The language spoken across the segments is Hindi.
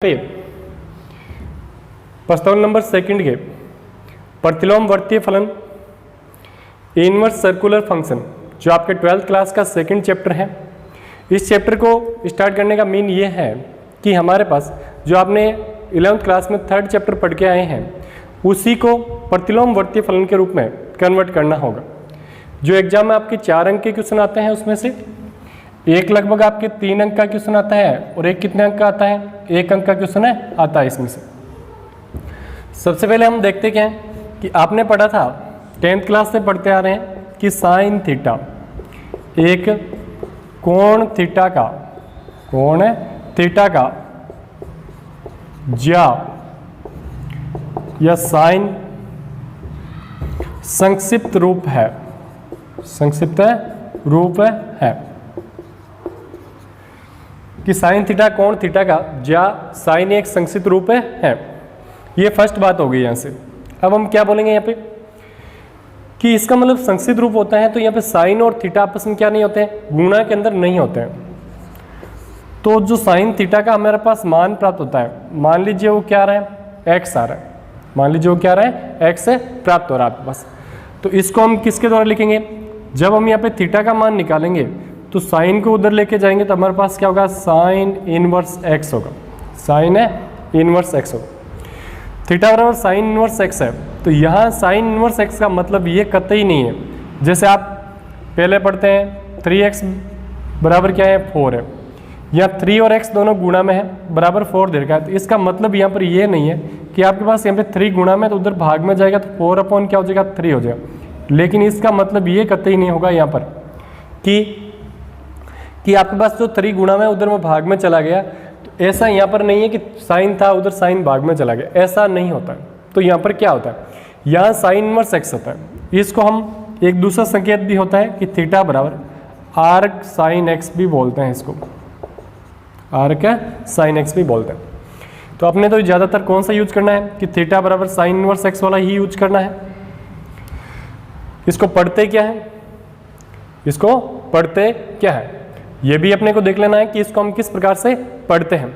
पे प्रश्न नंबर सेकंड के प्रतिलोम वर्तीय फलन इनवर्स सर्कुलर फंक्शन जो आपके 12th क्लास का सेकंड चैप्टर है। इस चैप्टर को स्टार्ट करने का मीन ये है कि हमारे पास जो आपने 11th क्लास में थर्ड चैप्टर पढ़ के आए हैं उसी को प्रतिलोम वर्तीय फलन के रूप में कन्वर्ट करना होगा। जो एग्जाम में आपके 4 अंक के क्वेश्चन आते हैं उसमें से एक लगभग आपके 3 अंक का क्वेश्चन आता है और एक कितने अंक का आता है, 1 अंक का क्वेश्चन है आता है इसमें से। सबसे पहले हम देखते क्या हैं कि आपने पढ़ा था 10th क्लास से पढ़ते आ रहे हैं कि साइन थीटा एक कोण थीटा का ज्या या साइन संक्षिप्त रूप है कि साइन थीटा कोण थीटा का ज्या साइन एक संक्षिप्त रूप है। ये फर्स्ट बात हो गई यहाँ से। अब हम क्या बोलेंगे यहाँ पे कि इसका मतलब संक्षिप्त रूप होता है तो यहाँ पे साइन और थीटा आपस में क्या नहीं होते हैं, गुणा के अंदर नहीं होते हैं। तो जो साइन थीटा का हमारे पास मान प्राप्त होता है, मान लीजिए वो क्या आ रहा है, एक्स आ रहा है, मान लीजिए वो क्या आ रहा है, एक्स से प्राप्त हो रहा है आपके पास। तो इसको हम किसके द्वारा लिखेंगे, जब हम यहाँ पे थीटा का मान निकालेंगे तो साइन को उधर लेके जाएंगे तो हमारे पास क्या होगा, साइन इनवर्स एक्स होगा, साइन इनवर्स एक्स होगा। थीटा बराबर साइन इनवर्स एक्स है तो यहाँ साइन इनवर्स एक्स का मतलब ये कतई नहीं है। जैसे आप पहले पढ़ते हैं 3x बराबर क्या है, 4 है, या 3 और x दोनों गुणा में है बराबर 4 दे रखा है। तो इसका मतलब यहाँ पर ये नहीं है कि आपके पास यहाँ पे 3 गुणा में तो उधर भाग में जाएगा तो 4 अपॉन क्या हो जाएगा, 3 हो जाएगा। लेकिन इसका मतलब ये कतई नहीं होगा यहाँ पर कि आपके पास जो 3 गुणा में उधर में भाग में चला गया, तो ऐसा यहाँ पर नहीं है कि साइन था उधर साइन भाग में चला गया, ऐसा नहीं होता है। तो यहाँ पर क्या होता है, यहाँ साइन इनवर्स एक्स होता है। इसको हम एक दूसरा संकेत भी होता है कि थीटा बराबर आर्क साइन एक्स भी बोलते हैं, इसको आर्क साइन एक्स भी बोलते हैं। तो अपने तो ज़्यादातर कौन सा यूज करना है कि थीटा बराबर साइन इनवर्स एक्स वाला ही यूज करना है। इसको पढ़ते क्या है, ये भी अपने को देख लेना है कि इसको हम किस प्रकार से पढ़ते हैं।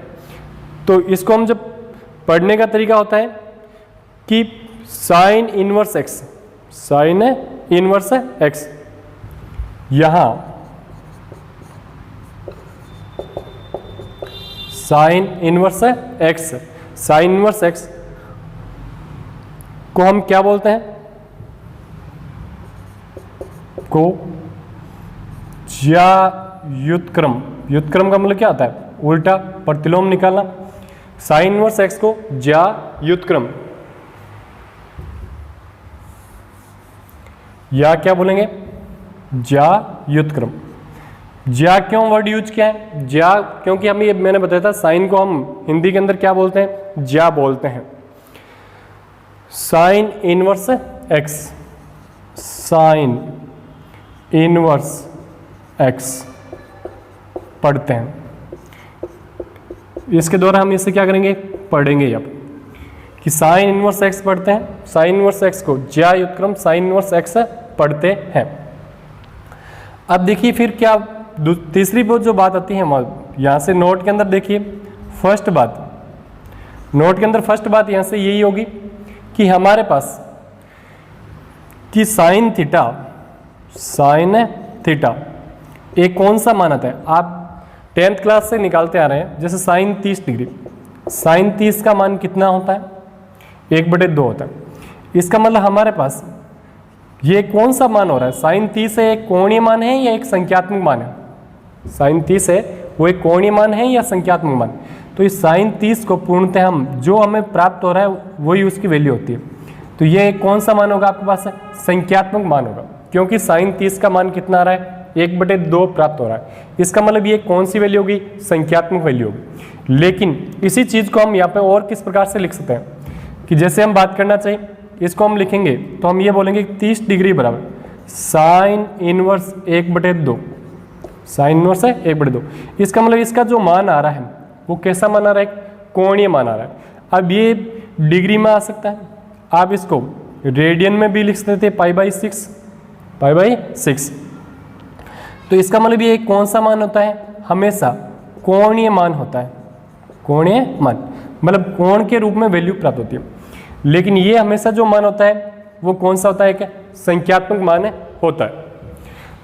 तो इसको हम जब पढ़ने का तरीका होता है कि साइन इनवर्स एक्स यहां साइन इनवर्स एक्स को हम क्या बोलते हैं, को ज्या व्युत्क्रम का मतलब क्या होता है, उल्टा प्रतिलोम निकालना। साइन इनवर्स एक्स को ज्या व्युत्क्रम या क्या बोलेंगे, ज्या व्युत्क्रम। ज्या क्यों वर्ड यूज किया है, ज्या क्योंकि हमें ये मैंने बताया था साइन को हम हिंदी के अंदर क्या बोलते हैं, ज्या बोलते हैं। साइन इनवर्स एक्स पढ़ते हैं, इसके द्वारा हम इसे क्या करेंगे, पढ़ेंगे अब कि साइन इनवर्स एक्स पढ़ते हैं, साइन इनवर्स एक्स को ज्या व्युत्क्रम साइन इनवर्स एक्स पढ़ते हैं। अब देखिए फिर क्या तीसरी जो बात आती है यहां से नोट के अंदर देखिए, फर्स्ट बात नोट के अंदर फर्स्ट बात यहां से यही होगी कि हमारे पास कि साइन थीटा एक कौन सा मान आता है, आप 10th क्लास से निकालते आ रहे हैं। जैसे साइन 30 डिग्री, साइन 30 का मान कितना होता है, 1/2 होता है। इसका मतलब हमारे पास ये कौन सा मान हो रहा है, साइन 30 है एक कोणीय मान है या एक संख्यात्मक मान है, साइन 30 है वो एक कोणीय मान है या संख्यात्मक मान। तो इस साइन 30 को पूर्णतः हम जो हमें प्राप्त हो रहा है वही उसकी वैल्यू होती है। तो ये कौन सा मान होगा आपके पास, संख्यात्मक मान होगा, क्योंकि साइन 30 का मान कितना आ रहा है, 1/2 प्राप्त हो रहा है। इसका मतलब ये कौन सी वैल्यू होगी, संख्यात्मक वैल्यू होगी। लेकिन इसी चीज को हम यहाँ पे और किस प्रकार से लिख सकते हैं कि जैसे हम बात करना चाहिए, इसको हम लिखेंगे तो हम ये बोलेंगे 30 डिग्री बराबर साइन इनवर्स 1/2, साइन इनवर्स है 1/2। इसका मतलब इसका जो मान आ रहा है वो कैसा मान आ रहा है, कोणीय मान आ रहा है। अब ये डिग्री में आ सकता है, आप इसको रेडियन में भी लिख सकते थे, π/6। तो इसका मतलब ये कौन सा मान होता है, हमेशा कोणीय मान होता है, कोणीय मान, मतलब कोण के रूप में वैल्यू प्राप्त होती है। लेकिन ये हमेशा जो मान होता है वो कौन सा होता है, क्या संख्यात्मक मान होता है।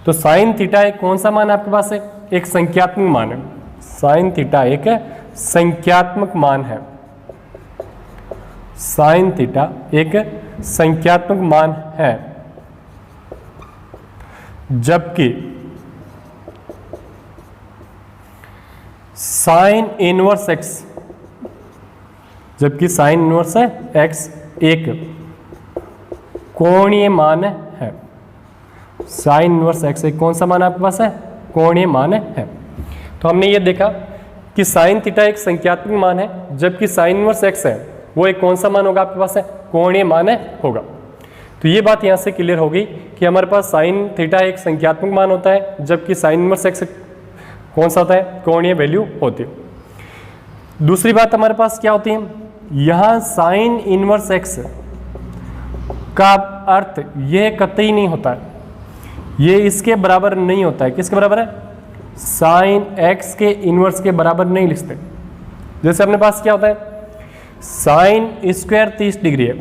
तो साइन थीटा एक कौन सा मान आपके पास है, एक संख्यात्मक मान है। साइन थीटा एक संख्यात्मक मान है, साइन थीटा एक संख्यात्मक मान है, जबकि साइन इनवर्स एक्स, जबकि साइन इनवर्स एक्स एक कोणीय मान है। साइन इनवर्स एक्स एक कौन सा मान आपके पास है, कोणीय मान है। तो हमने ये देखा कि साइन थीटा एक संख्यात्मक मान है, जबकि साइन इनवर्स एक्स है वो एक कौन सा मान होगा आपके पास है, कोणीय मान होगा। तो ये बात यहाँ से क्लियर होगी कि हमारे पास साइन थीटा एक संख्यात्मक मान होता है, जबकि साइन इनवर्स एक्स कौन सा होता है, कोणीय वैल्यू होती है। दूसरी बात हमारे पास क्या होती है, यहाँ साइन इनवर्स एक्स का अर्थ यह कतई नहीं होता है, ये इसके बराबर नहीं होता है। किसके बराबर है, साइन एक्स के इनवर्स के बराबर नहीं लिखते। जैसे अपने पास क्या होता है, साइन स्क्वायर 30 डिग्री है,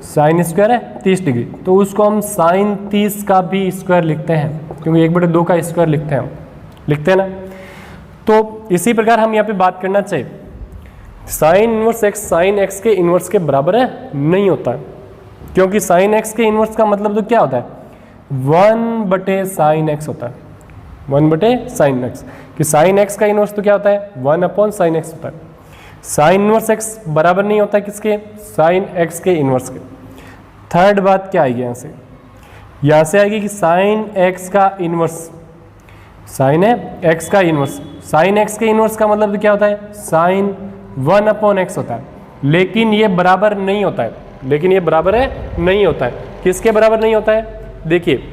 साइन स्क्वायर है 30 डिग्री, तो उसको हम साइन 30 का भी स्क्वायर लिखते हैं, क्योंकि 1/2 का स्क्वायर लिखते हैं, हम लिखते हैं ना। तो इसी प्रकार हम यहाँ पे बात करना चाहिए, sine inverse x sine x के इनवर्स के बराबर है नहीं होता है, क्योंकि साइन एक्स के इनवर्स का मतलब तो क्या होता है, 1/sin x होता है, 1/sin x, कि साइन एक्स का इनवर्स तो क्या होता है, 1/sin x होता है। साइन इनवर्स x बराबर नहीं होता है किसके, साइन x के इनवर्स के। थर्ड बात क्या आएगी यहाँ से आएगी कि साइन x का इनवर्स, साइन x का इनवर्स, साइन x के इनवर्स का मतलब तो क्या होता है, साइन 1/x होता है। लेकिन ये बराबर नहीं होता है, लेकिन ये बराबर है नहीं होता है, किसके बराबर नहीं होता है, देखिए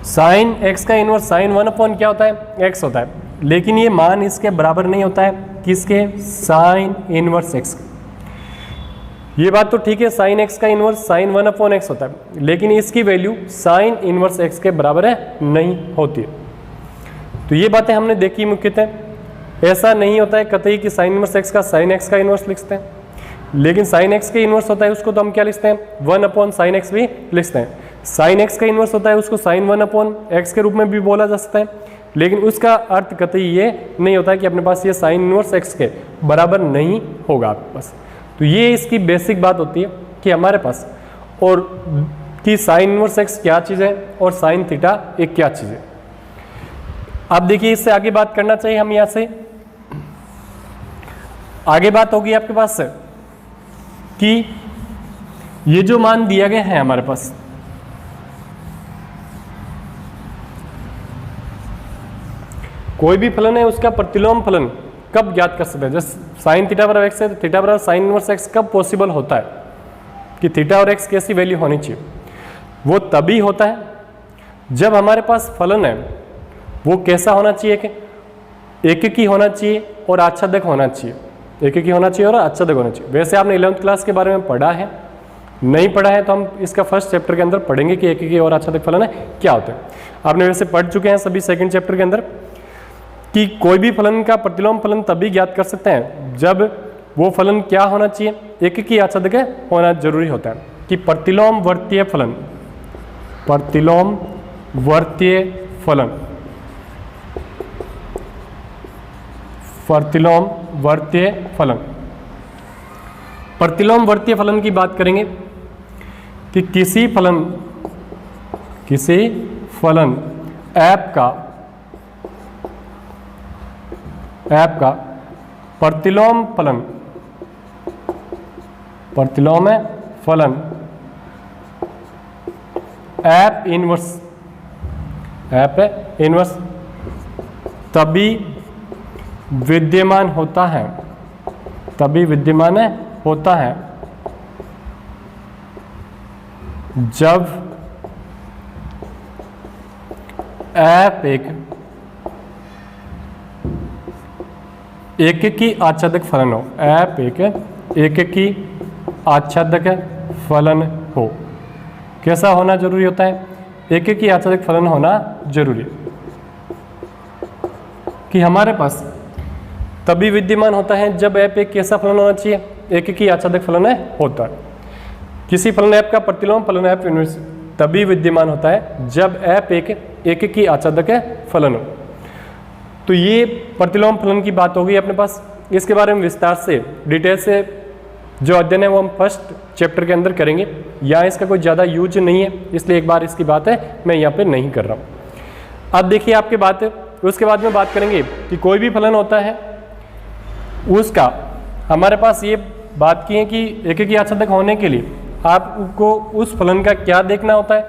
साइन x का इनवर्स साइन 1 क्या होता है, x होता है, लेकिन ये मान इसके बराबर नहीं होता है, किसके, साइन इनवर्स x। ये बात तो ठीक है, साइन x का इनवर्स साइन 1/x होता है, लेकिन इसकी वैल्यू साइन इनवर्स x के बराबर है नहीं होती है। तो ये बातें हमने देखी मुख्यतः, ऐसा नहीं होता है कतई कि साइन इनवर्स x का साइन x का इनवर्स लिखते हैं, लेकिन साइन x के इनवर्स होता है उसको तो हम क्या लिखते हैं, 1/sin x भी लिखते हैं। साइन x का इनवर्स होता है उसको साइन 1/x के रूप में भी बोला जा सकता है, लेकिन उसका अर्थ कतई ये नहीं होता है कि अपने पास ये साइन इनवर्स x के बराबर नहीं होगा आपके पास। तो ये इसकी बेसिक बात होती है कि हमारे पास और कि साइन इनवर्स x क्या चीज़ है और साइन थीटा एक क्या चीज़ है। अब देखिए इससे आगे बात करना चाहिए हम, यहाँ से आगे बात होगी आपके पास कि ये जो मान दिया गया है हमारे पास, कोई भी फलन है उसका प्रतिलोम फलन कब ज्ञात कर सकते हैं। जैसे साइन थीटा बराबर एक्स है तो थीटा बराबर साइन इनवर्स एक्स कब पॉसिबल होता है कि थीटा और एक्स कैसी वैल्यू होनी चाहिए, वो तभी होता है जब हमारे पास फलन है वो कैसा होना चाहिए कि एककी होना चाहिए और आच्छादक होना चाहिए, एककी होना चाहिए और आच्छादक होना चाहिए। वैसे आपने 11th क्लास के बारे में पढ़ा है, नहीं पढ़ा है तो हम इसका फर्स्ट चैप्टर के अंदर पढ़ेंगे कि एककी और आच्छादक फलन है क्या होते हैं। आपने वैसे पढ़ चुके हैं सभी सेकंड चैप्टर के अंदर कि कोई भी फलन का प्रतिलोम फलन तभी ज्ञात कर सकते हैं जब वो फलन क्या होना चाहिए, एककी आच्छादक होना जरूरी होता है। कि प्रतिलोम वर्तीय फलन, प्रतिलोम वर्तीय फलन, प्रतिलोम वर्तीय फलन, प्रतिलोम वर्तीय फलन की बात करेंगे कि किसी फलन ऐप का प्रतिलोम फलन, प्रतिलोम फलन ऐप इनवर्स तभी विद्यमान होता है, तभी विद्यमान होता है जब ऐप एककी आच्छादक फलन हो, ऐप एककी आच्छादक फलन हो। कैसा होना जरूरी होता है, एककी आच्छादक फलन होना जरूरी है। कि हमारे पास तभी विद्यमान होता है जब f एक कैसा फलन होना चाहिए, एक की आच्छादक फलन होता है। किसी फलन f का प्रतिलोम फलन f इनवर्स तभी विद्यमान होता है जब f एक की आच्छादक फलन हो। तो ये प्रतिलोम फलन की बात होगी अपने पास। इसके बारे में विस्तार से डिटेल से जो अध्ययन है वो हम फर्स्ट चैप्टर के अंदर करेंगे। यहाँ इसका कोई ज़्यादा यूज नहीं है, इसलिए एक बार इसकी बात है मैं यहाँ पे नहीं कर रहा हूँ। अब देखिए आपकी बात है, उसके बाद में बात करेंगे कि कोई भी फलन होता है उसका हमारे पास ये बात की है कि एक की आच्छादक होने के लिए आपको उस फलन का क्या देखना होता है,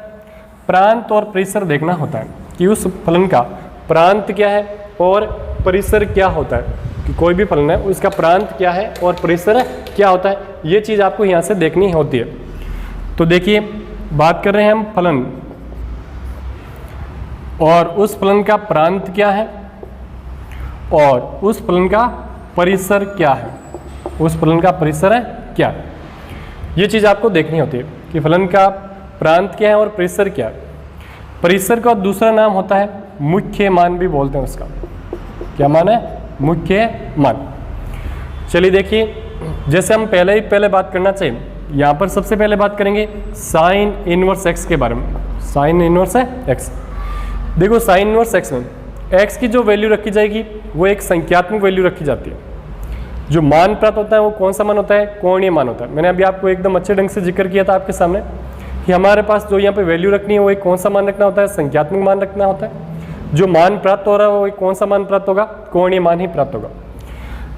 प्रांत और परिसर देखना होता है कि उस फलन का प्रांत क्या है और परिसर क्या होता है, कि कोई भी फलन है उसका प्रांत क्या है और परिसर क्या होता है, ये चीज़ आपको यहाँ से देखनी होती है। तो देखिए बात कर रहे हैं हम फलन, और उस फलन का प्रांत क्या है और उस फलन का परिसर क्या है, उस फलन का परिसर है क्या है, ये चीज़ आपको देखनी होती है कि फलन का प्रांत क्या है और परिसर क्या है। परिसर का दूसरा नाम होता है मुख्य मान भी बोलते हैं उसका। क्या मान है? मुख्य मान। चलिए देखिए, जैसे हम पहले बात करना चाहिए, यहाँ पर सबसे पहले बात करेंगे साइन इनवर्स एक्स के बारे में। साइन इनवर्स है एक्स। देखो साइन इनवर्स एक्स में एक्स की जो वैल्यू रखी जाएगी वो एक संख्यात्मक वैल्यू रखी जाती है। जो मान प्राप्त होता है वो कौन सा मान होता है? कोणीय मान होता है। मैंने अभी आपको एकदम अच्छे ढंग से जिक्र किया था आपके सामने कि हमारे पास जो यहाँ पे वैल्यू रखनी है वो एक कौन सा मान रखना होता है? संख्यात्मक मान रखना होता है। जो मान प्राप्त हो रहा है वो एक कौन सा मान प्राप्त होगा? कोणीय मान ही प्राप्त होगा।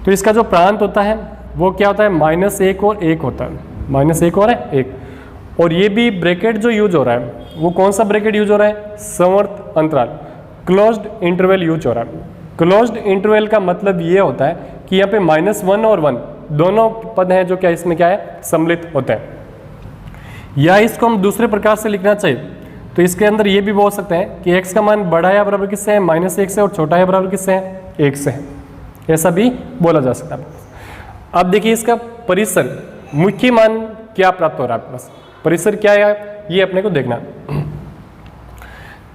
तो इसका जो प्रांत होता है वो क्या होता है? -1 और 1 होता है। -1 और 1। और ये भी ब्रैकेट जो यूज हो रहा है वो कौन सा ब्रैकेट यूज हो रहा है? समवर्त अंतराल, क्लोज्ड इंटरवल यूज हो रहा है। क्लोज्ड इंटरवल का मतलब ये होता है कि यहाँ पे -1 और 1 दोनों पद हैं जो क्या इसमें क्या है? सम्मिलित होते हैं। या इसको हम दूसरे प्रकार से लिखना चाहिए तो इसके अंदर ये भी बोल सकते हैं कि x का मान बड़ा या बराबर किससे है? -1 से, और छोटा या बराबर किससे है? 1 से है। ऐसा भी बोला जा सकता है। अब देखिए इसका परिसर, मुख्य मान क्या प्राप्त हो रहा है आपके पास, परिसर क्या है ये अपने को देखना।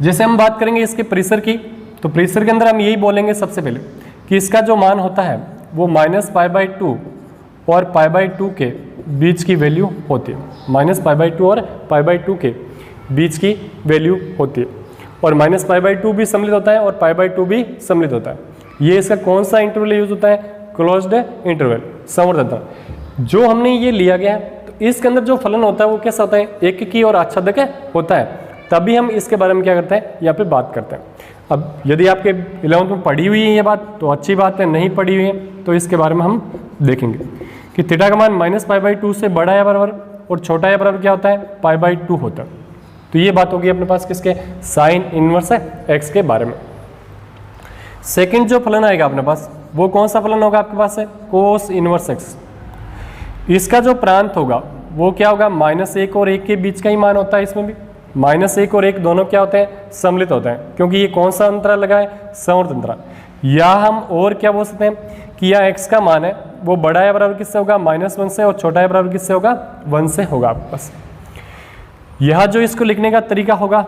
जैसे हम बात करेंगे इसके परिसर की, तो परिसर के अंदर हम यही बोलेंगे सबसे पहले कि इसका जो मान होता है वो -π/2 और π/2 के बीच की वैल्यू होती है। -π/2 और π/2 के बीच की वैल्यू होती है। और -π/2 भी सम्मिलित होता है और π/2 भी सम्मिलित होता है। ये इसका कौन सा इंटरवल यूज होता है? क्लोज्ड इंटरवल, समवर्त अंतराल। जो हमने ये लिया गया है तो इसके अंदर जो फलन होता है वो कैसा होता है? एक की और आच्छादक होता है। तभी हम इसके बारे में क्या करते हैं? यहाँ पे बात करते हैं। अब यदि आपके 11th में पढ़ी हुई है ये बात तो अच्छी बात है, नहीं पढ़ी हुई है तो इसके बारे में हम देखेंगे कि थीटा का मान -π/2 से बड़ा या बराबर और छोटा या बराबर क्या होता है? π/2 होता है। तो ये बात होगी अपने पास किसके? साइन इनवर्स एक्स के बारे में। सेकंड जो फलन आएगा अपने पास वो कौन सा फलन होगा आपके पास? है कोस इनवर्स एक्स। इसका जो प्रांत होगा वो क्या होगा? -1 और 1 के बीच का ही मान होता है। इसमें भी -1 और 1 दोनों क्या होते हैं? सम्मिलित होते हैं, क्योंकि ये कौन सा अंतराल लगा है? समवर्त अंतराल। या हम और क्या बोल सकते हैं कि यह x का मान है वो बड़ा या बराबर किससे होगा? -1 से, और छोटा या बराबर किससे होगा? 1 से होगा आपके पास। यह जो इसको लिखने का तरीका होगा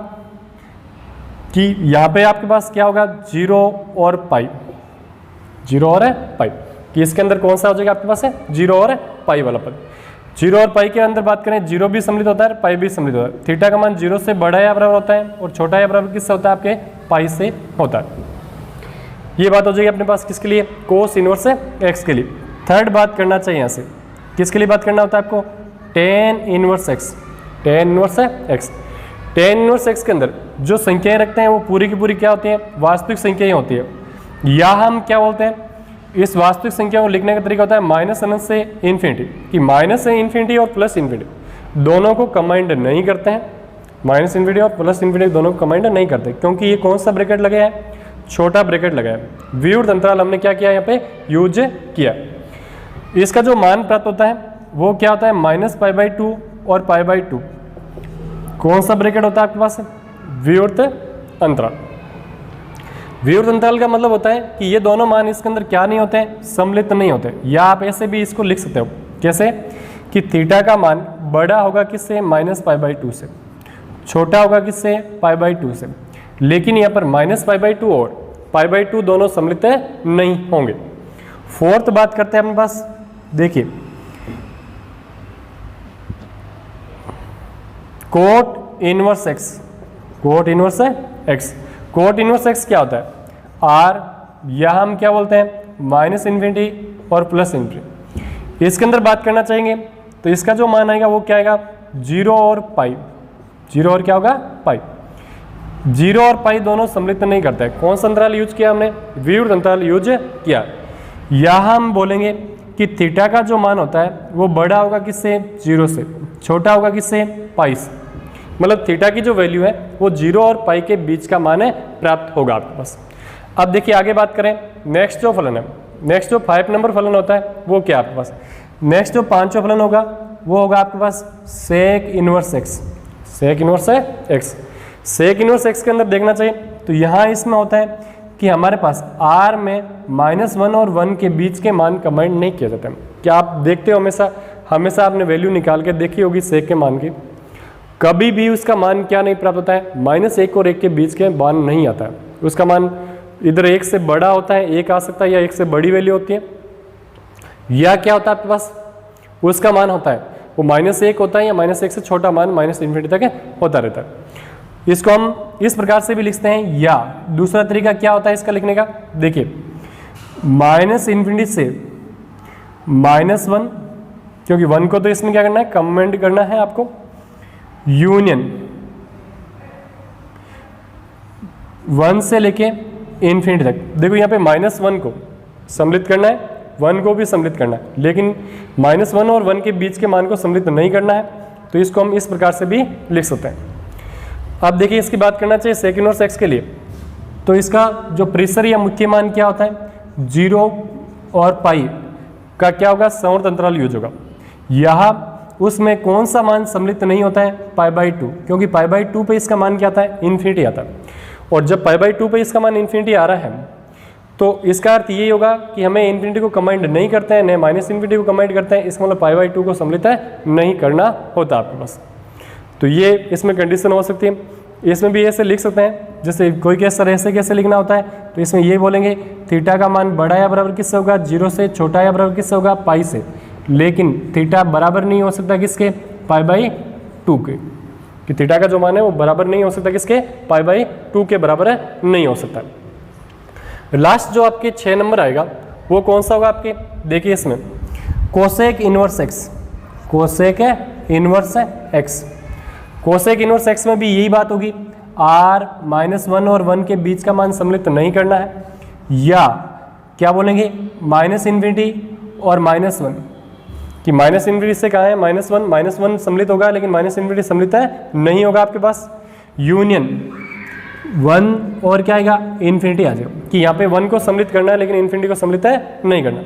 कि यहाँ पे आपके पास क्या होगा? 0 और पाई, 0 और पाई, कि इसके अंदर कौन सा हो जाएगा आपके पास? है 0 और पाई वाला पद। 0 और पाई के अंदर बात करें 0 भी सम्मिलित होता है, पाई भी सम्मिलित होता है। थीटा का मान 0 से बड़ा या बराबर होता है और छोटा या बराबर किससे होता है? आपके पाई से होता है। ये बात हो जाएगी अपने पास किसके लिए? कोस इनवर्स एक्स के लिए। थर्ड बात करना चाहिए यहाँ से, किसके लिए बात करना होता है आपको? Tan inverse x. Tan inverse x. Tan inverse x के अंदर जो संख्याएं रखते हैं वो पूरी की पूरी क्या होती हैं? वास्तविक संख्याएं होती है। या हम क्या बोलते हैं? इस वास्तविक संख्या को लिखने का तरीका होता है -∞ से इन्फिनिटी, कि माइनस से इन्फिनिटी और प्लस इन्फिनिटी दोनों को कंबाइंड नहीं करते हैं। -∞ और प्लस इन्फिनिटी दोनों को कंबाइंड नहीं करते, क्योंकि ये कौन सा ब्रैकेट लगाया है? छोटा ब्रैकेट लगाया है। वियुक्त अंतराल हमने क्या किया यहाँ पे? यूज किया। इसका जो मान प्राप्त होता है वो क्या होता है? -π/2 और π/2। कौन सा ब्रैकेट होता है आपके पास? वियुक्त अंतराल। वियुक्त अंतराल का मतलब होता है कि ये दोनों मान इसके अंदर क्या नहीं होते हैं? सम्मिलित नहीं होते। या आप ऐसे भी इसको लिख सकते हो, कैसे कि थीटा का मान बड़ा होगा किससे? -π/2 से, छोटा होगा किससे? π/2 से। लेकिन यहाँ पर -π/2 और π/2 दोनों सम्मिलित नहीं होंगे। फोर्थ बात करते हैं अपने पास, देखिए cot inverse x, cot inverse x, cot inverse x क्या होता है? आर, या हम क्या बोलते हैं माइनस इन्फिनिटी और प्लस इन्फिनिटी। इसके अंदर बात करना चाहेंगे तो इसका जो मान आएगा वो क्या आएगा? 0 और पाई, 0 और क्या होगा? पाई। 0 और पाई दोनों सम्मिलित नहीं करते हैं। कौन सा अंतराल यूज किया हमने? वियुक्त अंतराल यूज किया। यहाँ हम बोलेंगे कि थीटा का जो मान होता है वो बड़ा होगा किससे? 0 से, छोटा होगा किससे? पाई से। मतलब थीटा की जो वैल्यू है वो 0 और पाई के बीच का मान है प्राप्त होगा आपके पास। अब देखिए आगे बात करें, नेक्स्ट जो फलन है, नेक्स्ट जो 5 नंबर फलन होता है वो क्या आपके पास? नेक्स्ट जो 5वां फलन होगा वो होगा आपके पास sec inverse x, sec inverse x. Sec inverse x के अंदर देखना चाहिए तो यहाँ इसमें होता है कि हमारे पास आर में -1 और 1 के बीच के मान कमेंट नहीं किया जाता है। क्या आप देखते हो हमेशा आपने वैल्यू निकाल के देखी होगी सेक के मान की, कभी भी उसका मान क्या नहीं प्राप्त होता है? -1 और 1 के बीच के मान नहीं आता है। उसका मान इधर 1 से बड़ा होता है, 1 आ सकता है, या 1 से बड़ी वैल्यू होती है, या क्या होता है आपके पास उसका मान होता है वो -1 होता है, या -1 से छोटा मान -∞ तक होता रहता है। इसको हम इस प्रकार से भी लिखते हैं, या दूसरा तरीका क्या होता है इसका लिखने का? देखिए -∞ से -1, क्योंकि 1 को तो इसमें क्या करना है? कमेंट करना है आपको, यूनियन 1 से लेके इन्फिनिटी तक। देखो यहाँ पे -1 को सम्मिलित करना है, 1 को भी सम्मिलित करना है, लेकिन -1 और 1 के बीच के मान को सम्मिलित नहीं करना है, तो इसको हम इस प्रकार से भी लिख सकते हैं। अब देखिए इसकी बात करना चाहिए सेक इनवर्स एक्स के लिए, तो इसका जो प्रेशर या मुख्य मान क्या होता है? 0 और पाई का क्या होगा? संवर्त अंतराल यूज होगा। यहाँ उसमें कौन सा मान सम्मिलित नहीं होता है? π/2, क्योंकि π/2 पे इसका मान क्या आता है? इन्फिनिटी आता है। और जब π/2 पे इसका मान इन्फिनिटी आ रहा है तो इसका अर्थ यही होगा कि हमें इन्फिनिटी को कमांड नहीं करते हैं, न -∞ को कमांड करते हैं, इसका मतलब π/2 को सम्मिलित नहीं करना होता आपके पास। तो ये इसमें कंडीशन हो सकती है। इसमें भी ऐसे लिख सकते हैं, जैसे कोई केस सर ऐसे कैसे लिखना होता है, तो इसमें ये बोलेंगे थीटा का मान बड़ा या बराबर किससे होगा? 0 से, छोटा या बराबर किससे होगा? पाई से। लेकिन थीटा बराबर नहीं हो सकता किसके? π/2 के, कि थीटा का जो मान है वो बराबर नहीं हो सकता किसके? π/2 के बराबर नहीं हो सकता। लास्ट जो आपके 6 नंबर आएगा वो कौन सा होगा आपके? देखिए इसमें cosec inverse x, cosec inverse x, cosec inverse x में भी यही बात होगी, r -1 और 1 के बीच का मान सम्मिलित नहीं करना है, या क्या बोलेंगे -∞ और -1, कि -∞ से कहाँ है? -1 सम्मिलित होगा, लेकिन -∞ सम्मिलित है नहीं होगा आपके पास, यूनियन 1 और क्या आएगा? इन्फिनिटी आ जाएगा, कि यहाँ पे 1 को सम्मिलित करना है लेकिन इन्फिनिटी को सम्मिलित है नहीं करना।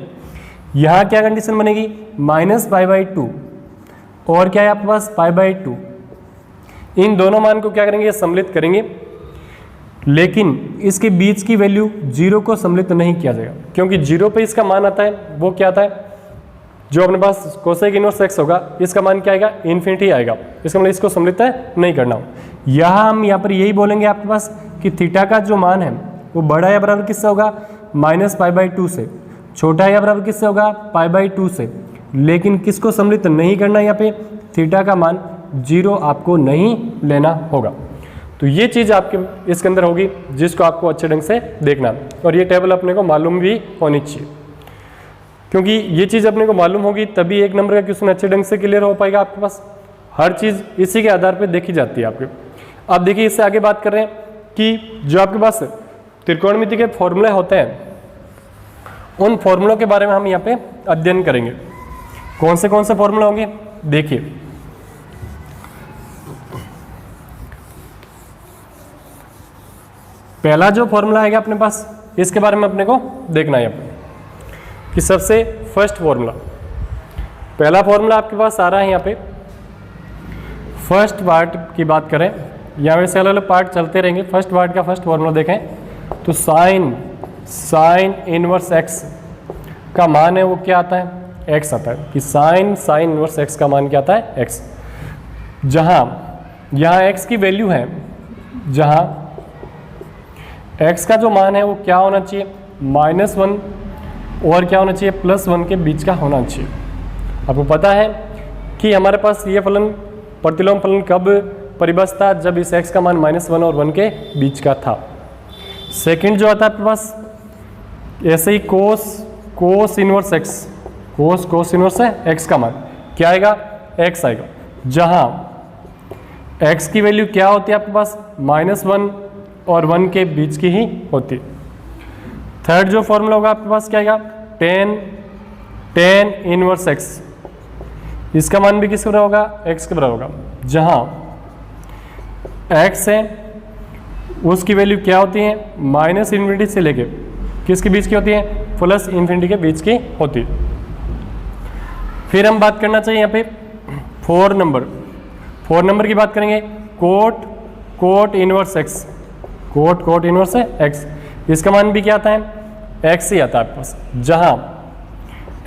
यहाँ क्या कंडीशन बनेगी? -π/2 और क्या है आपके पास? π/2। इन दोनों मान को क्या करेंगे? सम्मिलित करेंगे, लेकिन इसके बीच की वैल्यू 0 को सम्मिलित नहीं किया जाएगा, क्योंकि 0 पे इसका मान आता है वो क्या आता है? जो अपने पास कोसेक इनवर्स एक्स होगा इसका मान क्या आएगा? इन्फिनिटी आएगा, इसका मतलब इसको सम्मिलित नहीं करना हो। हम यहाँ पर यही बोलेंगे आपके पास कि थीटा का जो मान है वो बड़ा या बराबर किससे होगा? -π/2 से, छोटा या बराबर किससे होगा? π/2 से, लेकिन किसको सम्मिलित नहीं करना? यहाँ पे थीटा का मान 0 आपको नहीं लेना होगा। तो ये चीज़ आपके इसके अंदर होगी जिसको आपको अच्छे ढंग से देखना है, और ये टेबल अपने को मालूम भी होनी चाहिए, क्योंकि ये चीज़ अपने को मालूम होगी तभी 1 नंबर का क्वेश्चन अच्छे ढंग से क्लियर हो पाएगा आपके पास। हर चीज़ इसी के आधार पर देखी जाती है आपके। अब देखिए इससे आगे बात कर रहे हैं कि जो आपके पास त्रिकोणमिति के फॉर्मूले होते हैं, उन फॉर्मूलों के बारे में हम यहाँ पे अध्ययन करेंगे। कौन से फॉर्मूले होंगे? देखिए पहला जो फॉर्मूला आएगा अपने पास, इसके बारे में अपने को देखना है यहाँ कि सबसे फर्स्ट फॉर्मूला, पहला फॉर्मूला आपके पास आ रहा है यहाँ पे। फर्स्ट पार्ट की बात करें, यहाँ पे से अलग अलग पार्ट चलते रहेंगे। फर्स्ट पार्ट का फर्स्ट फॉर्मूला देखें तो साइन इनवर्स एक्स का मान है वो क्या आता है? एक्स आता है, कि साइन इनवर्स एक्स का मान क्या आता है? एक्स। यहाँ एक्स की वैल्यू है, जहाँ एक्स का जो मान है वो क्या होना चाहिए? -1 और क्या होना चाहिए, +1 के बीच का होना चाहिए। आपको पता है कि हमारे पास ये फलन प्रतिलोम फलन कब परिबद्ध था, जब इस x का मान -1 और 1 के बीच का था। सेकंड जो आता है आपके पास ऐसे ही cos inverse x, cos inverse है x का मान क्या आएगा, x आएगा, जहां x की वैल्यू क्या होती है आपके पास, -1 और 1 के बीच की ही होती है। थर्ड जो फॉर्मूला होगा आपके पास क्या आएगा, टेन इनवर्स x, इसका मान भी किसके बराबर होगा, x के बराबर होगा, जहां x है उसकी वैल्यू क्या होती है, -∞ से लेके किसके बीच की होती है, +∞ के बीच की होती है। फिर हम बात करना चाहिए यहाँ पे 4 नंबर की बात करेंगे, cot inverse x, cot inverse है x, इसका मान भी क्या आता है, x ही आता है आपके पास, जहां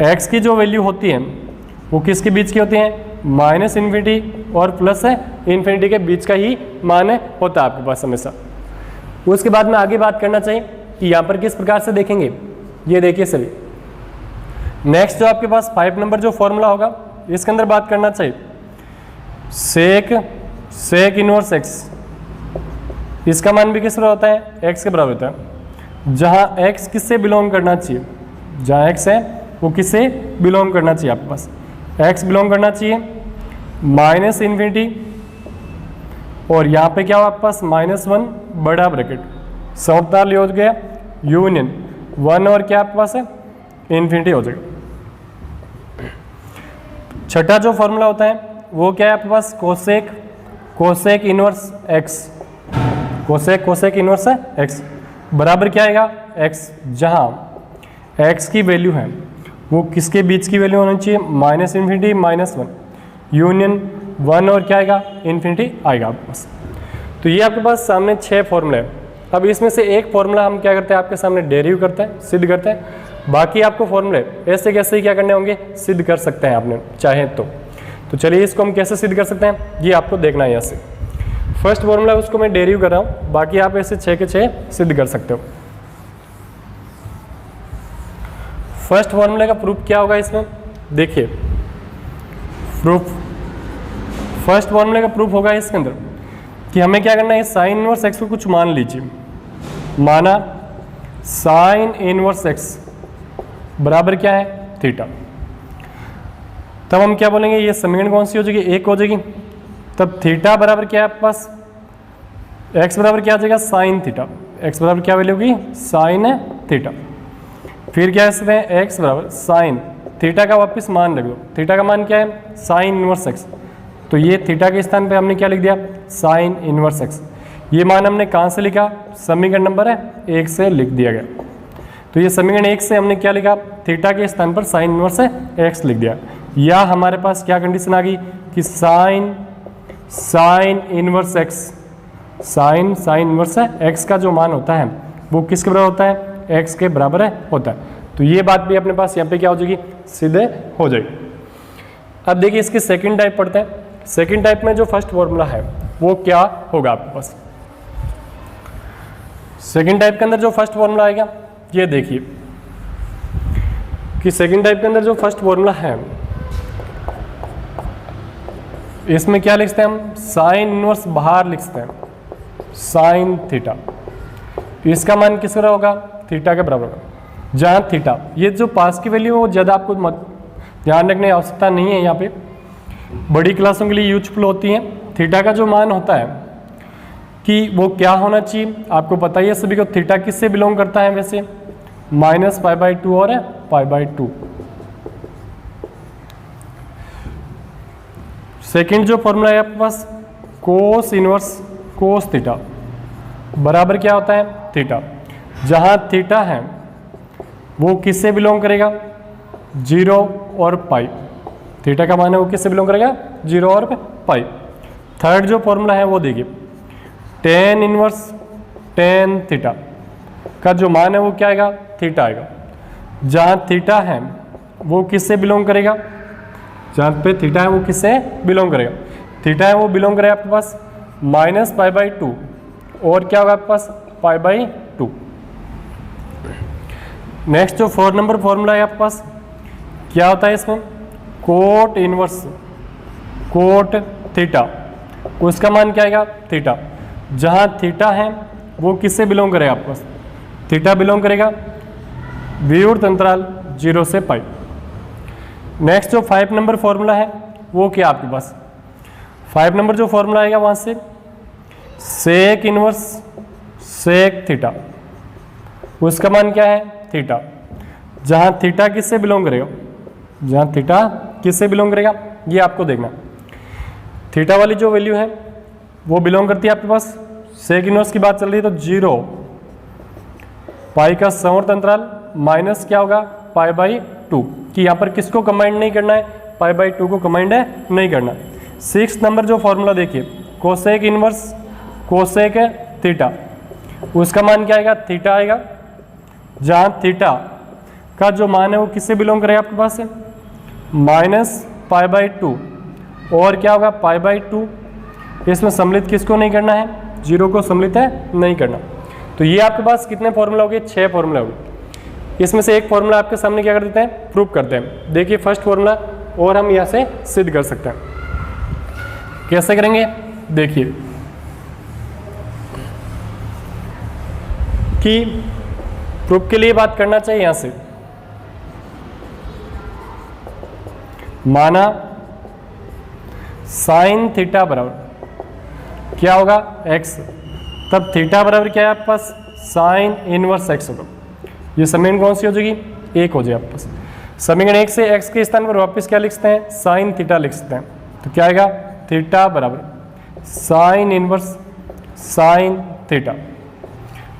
x की जो वैल्यू होती है वो किसके बीच की होती है, -∞ और +∞ के बीच का ही मान होता है आपके पास हमेशा। उसके बाद में आगे बात करना चाहिए कि यहाँ पर किस प्रकार से देखेंगे, ये देखिए सभी। नेक्स्ट जो आपके पास 5 नंबर जो फॉर्मूला होगा इसके अंदर बात करना चाहिए सेक इनवर्स x, इसका मान भी किस बराबर होता है, x के बराबर होता है, जहाँ x किससे बिलोंग करना चाहिए, जहाँ x है वो किससे बिलोंग करना चाहिए आपके पास, x बिलोंग करना चाहिए -∞, और यहाँ पे क्या हो आपके पास -1 बड़ा ब्रैकेट, समताल हो गया यूनियन 1 और क्या आपके पास है, इन्फिनिटी हो जाएगा। छठा जो फॉर्मूला होता है वो क्या है आपके पास, cosec inverse x, cosec inverse है x बराबर क्या आएगा, x, जहां x की वैल्यू है वो किसके बीच की वैल्यू होनी चाहिए, -∞ -1 यूनियन 1 और क्या आएगा, इन्फिनिटी आएगा आपके पास। तो ये आपके पास सामने 6 फॉर्मूले हैं। अब इसमें से एक फॉर्मूला हम क्या करते हैं, आपके सामने डेरिव करते हैं, सिद्ध करते हैं। बाकी आपको फॉर्मूले ऐसे कैसे ही क्या करने होंगे, सिद्ध कर सकते हैं आपने चाहे तो चलिए इसको हम कैसे सिद्ध कर सकते हैं, ये आपको देखना है। यहाँ से फर्स्ट फॉर्मूला उसको मैं डेरिव कर रहा हूँ, बाकी आप ऐसे 6 के 6 सिद्ध कर सकते हो। फर्स्ट फॉर्मूले का प्रूफ क्या होगा इसमें, देखिए प्रूफ, फर्स्ट फॉर्मूले का प्रूफ होगा इसके अंदर कि हमें क्या करना है, साइन इनवर्स x को कुछ मान लीजिए, माना साइन इनवर्स x बराबर क्या है, थीटा। तब हम क्या बोलेंगे, ये समीकरण कौन सी हो जाएगी, 1 हो जाएगी। तब थीटा बराबर क्या है आपके पास, x बराबर क्या आ जाएगा, साइन थीटा, x बराबर क्या वैल्यू होगी, साइन है थीटा। फिर क्या है, x बराबर साइन थीटा का वापस मान रख दो, थीटा का मान क्या है, साइन इनवर्स x, तो ये थीटा के स्थान पे हमने क्या लिख दिया, साइन इनवर्स x। ये मान हमने कहाँ से लिखा, समीकरण नंबर है 1 से लिख दिया गया। तो ये समीकरण 1 से हमने क्या लिखा, थीटा के स्थान पर साइन इनवर्स x लिख दिया। या हमारे पास क्या कंडीशन आ गई कि sine inverse x, sine inverse x का जो मान होता है वो किसके बराबर होता है, x के बराबर होता है। तो ये बात भी अपने पास यहाँ पे क्या हो जाएगी, सीधे हो जाएगी। अब देखिए इसकी सेकंड टाइप पढ़ते हैं। सेकंड टाइप में जो फर्स्ट फॉर्मूला है वो क्या होगा आपके पास, सेकंड टाइप के अंदर जो फर्स्ट फॉर्मूला आएगा, ये देखिए कि सेकंड टाइप के अंदर जो फर्स्ट फॉर्मूला है इसमें क्या लिखते हैं हम, साइन इनवर्स बाहर लिखते हैं, साइन थीटा, इसका मान किस बराबर होगा, थीटा के बराबर होगा। जहाँ थीटा, ये जो पास की वैल्यू है वो ज़्यादा आपको ध्यान रखने की आवश्यकता नहीं है, यहाँ पे बड़ी क्लासों के लिए यूजफुल होती हैं। थीटा का जो मान होता है कि वो क्या होना चाहिए, आपको पता ही है सभी को, थीटा किससे बिलोंग करता है वैसे, -π/2 और π/2। सेकंड जो फॉर्मूला है आपके पास, कोस इनवर्स कोस थीटा बराबर क्या होता है, थीटा। जहाँ थीटा है वो किससे बिलोंग करेगा, 0 और पाई। थीटा का मान है वो किससे बिलोंग करेगा, 0 और पाई। थर्ड जो फॉर्मूला है वो देखिए, टेन इनवर्स टेन थीटा का जो मान है वो क्या आएगा, थीटा आएगा। जहाँ थीटा है वो किससे बिलोंग करेगा, जहाँ पे थीटा है वो किससे बिलोंग करेगा, थीटा है वो बिलोंग करेगा आपके पास -π/2 और क्या होगा आपके पास, π/2। नेक्स्ट जो 4 नंबर फॉर्मूला है आपके पास, क्या होता है इसमें, कोट इनवर्स कोट थीटा, उसका मान क्या आएगा, थीटा। जहाँ थीटा है वो किससे बिलोंग करेगा आपके पास, थीटा बिलोंग करेगा विषुववृत्त अंतराल 0 से पाई। नेक्स्ट जो 5 नंबर फॉर्मूला है वो क्या आपके पास, 5 नंबर जो फॉर्मूला आएगा वहाँ से सेक इनवर्स सेक थीटा, उसका मान क्या है, थीटा। जहाँ थीटा किससे बिलोंग करेगा, जहाँ थीटा किससे बिलोंग करेगा ये आपको देखना। थीटा वाली जो वैल्यू है वो बिलोंग करती है आपके पास, सेक इनवर्स की बात चल रही है तो 0 पाई का समवर्त अंतराल माइनस क्या होगा, पाई बाई 2, कि यहाँ पर किसको कंबाइंड नहीं करना है, पाई बाई 2 को कंबाइंड नहीं करना। 6 नंबर जो फॉर्मूला देखिए, कोसेक इनवर्स कोसेक थीटा, उसका मान क्या आएगा, थीटा आएगा। जहाँ थीटा का जो मान है वो किससे बिलोंग करेगा आपके पास है, माइनस पाई बाई 2 और क्या होगा, पाई बाई 2। इसमें सम्मिलित किसको नहीं करना है, 0 को सम्मिलित है नहीं करना। तो ये आपके पास कितने फॉर्मूला हो गए, 6 फॉर्मूला हो गए। इसमें से एक फॉर्मूला आपके सामने क्या कर देते हैं, प्रूव करते हैं। देखिए फर्स्ट फॉर्मूला, और हम यहाँ से सिद्ध कर सकते हैं। कैसे करेंगे, देखिए कि प्रूफ के लिए बात करना चाहिए। यहां से माना साइन थीटा बराबर क्या होगा, x, तब थीटा बराबर क्या है आपके पास, साइन इनवर्स x होगा। ये समीकरण कौन सी हो जाएगी, 1 हो जाए आपके पास। समीकरण 1 से x के स्थान पर वापस क्या लिख सकते हैं, साइन थीटा लिख सकते हैं। तो क्या आएगा, थीटा बराबर साइन इनवर्स साइन थीटा।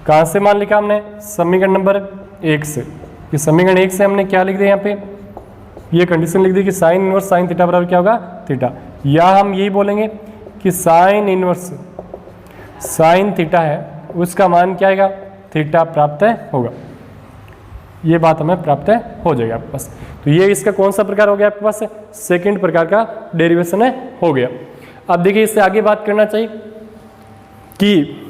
कहाँ से मान लिखा हमने, समीकरण नंबर 1 से। कि समीकरण 1 से हमने क्या लिख दिया, यहाँ पे ये कंडीशन लिख दी कि साइन इनवर्स साइन थीटा बराबर क्या होगा, थीटा। या हम यही बोलेंगे कि साइन इनवर्स साइन थीटा है, उसका मान क्या आएगा, थीटा प्राप्त होगा। ये बात हमें प्राप्त हो जाएगी आपके पास। तो ये इसका कौन सा प्रकार हो गया आपके पास, सेकंड प्रकार का डेरिवेशन हो गया। अब देखिए इससे आगे बात करना चाहिए कि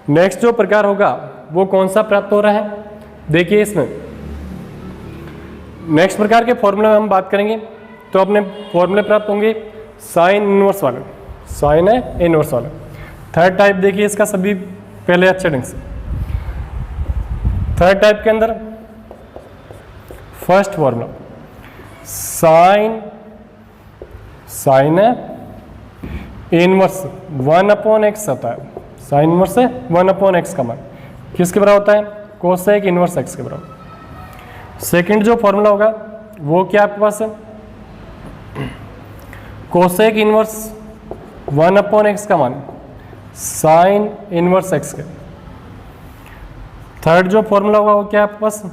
नेक्स्ट जो प्रकार होगा वो कौन सा प्राप्त हो रहा है। देखिए इसमें नेक्स्ट प्रकार के फॉर्मूले में हम बात करेंगे तो अपने फॉर्मूले प्राप्त होंगे साइन इनवर्स वाले, साइन है इनवर्स वाले। थर्ड टाइप देखिए इसका सभी पहले अच्छे ढंग से। थर्ड टाइप के अंदर फर्स्ट फॉर्मूला साइन साइन है इनवर्स 1/x होता है। साइन इनवर्स से 1/x का मान किसके बराबर होता है, कोसेक इनवर्स x के बराबर। सेकंड जो फॉर्मूला होगा वो क्या आपके पास है, कोसेक इनवर्स 1/x का मान साइन इनवर्स x के। थर्ड जो फॉर्मूला होगा वो क्या आपके पास,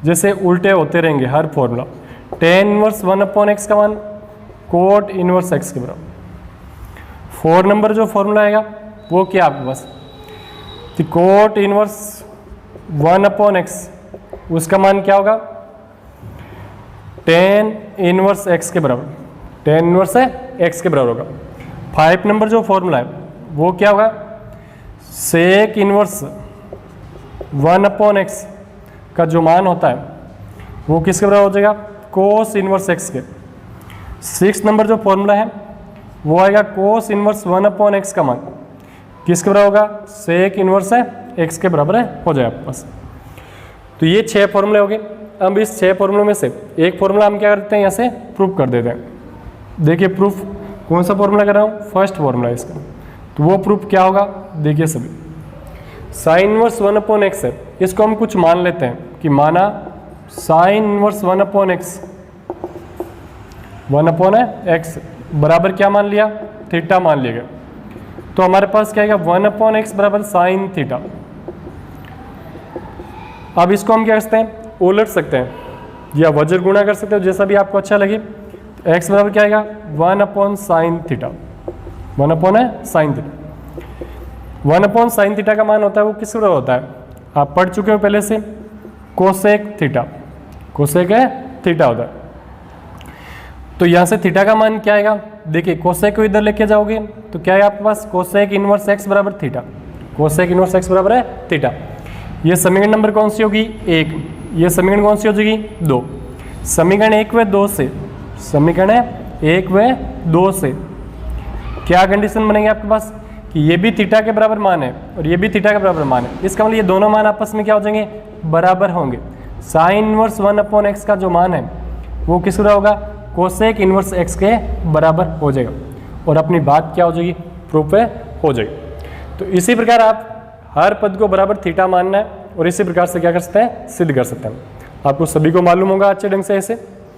जैसे उल्टे होते रहेंगे हर फॉर्मूला, टेन इनवर्स 1/x का मान कोट इनवर्स x के बराबर। 4 नंबर जो फॉर्मूला आएगा वो क्या आपके पास, कोट इनवर्स 1/x, उसका मान क्या होगा, टेन इनवर्स x के बराबर, टेन इनवर्स x के बराबर होगा। 5 नंबर जो फॉर्मूला है वो क्या होगा, सेक इनवर्स 1/x का जो मान होता है वो किसके बराबर हो जाएगा, कोस इनवर्स x के। 6 नंबर जो फॉर्मूला है वो आएगा कोस इनवर्स 1/x का मान किसके बराबर होगा, सेक इनवर्स x के बराबर हो जाएगा आपके पास। तो ये 6 फॉर्मूले हो गए। अब इस 6 फॉर्मूलों में से एक फॉर्मूला हम क्या करते हैं, यहाँ से प्रूफ कर देते हैं। देखिए प्रूफ कौन सा फॉर्मूला कर रहा हूँ, फर्स्ट फॉर्मूला इसका। तो वो प्रूफ क्या होगा, देखिए सभी साइन इनवर्स 1/x है, इसको हम कुछ मान लेते हैं कि माना साइन इनवर्स 1/x 1/x बराबर क्या मान लिया, थीटा मान लिया गया। तो हमारे पास क्या आएगा, 1/x बराबर साइन थीटा। अब इसको हम क्या कर सकते हैं, उलट सकते हैं या वज्र गुणा कर सकते हो, जैसा भी आपको अच्छा लगे। x बराबर क्या आएगा, 1/sin theta, 1/sin theta. 1/sin theta का मान होता है वो किस बराबर होता है, आप पढ़ चुके हो पहले से, कोसेक थीटा, कोसेक है थीटा होता है। तो यहाँ से थीटा का मान क्या आएगा, देखिए कोसेक को इधर लेके जाओगे तो क्या है आपके पास, कोसेक इनवर्स x बराबर थीटा, कोसेक इनवर्स x बराबर है थीटा। ये समीकरण नंबर कौन सी होगी, 1। ये समीकरण कौन सी हो जाएगी? 2। समीकरण 1 व 2 से, समीकरण 1 व 2 से क्या कंडीशन बनेगी आपके पास कि ये भी थीटा के बराबर मान है और ये भी थीटा के बराबर मान है। इसका मतलब ये दोनों मान आपस में क्या हो जाएंगे? बराबर होंगे। साइन इनवर्स 1/x का जो मान है वो किस तरह होगा? कोसेक इनवर्स x के बराबर हो जाएगा और अपनी बात क्या हो जाएगी? प्रूफ हो जाएगी। तो इसी प्रकार आप हर पद को बराबर थीटा मानना है और इसी प्रकार से क्या कर सकते हैं? सिद्ध कर सकते हैं। आपको सभी को मालूम होगा अच्छे ढंग से ऐसे।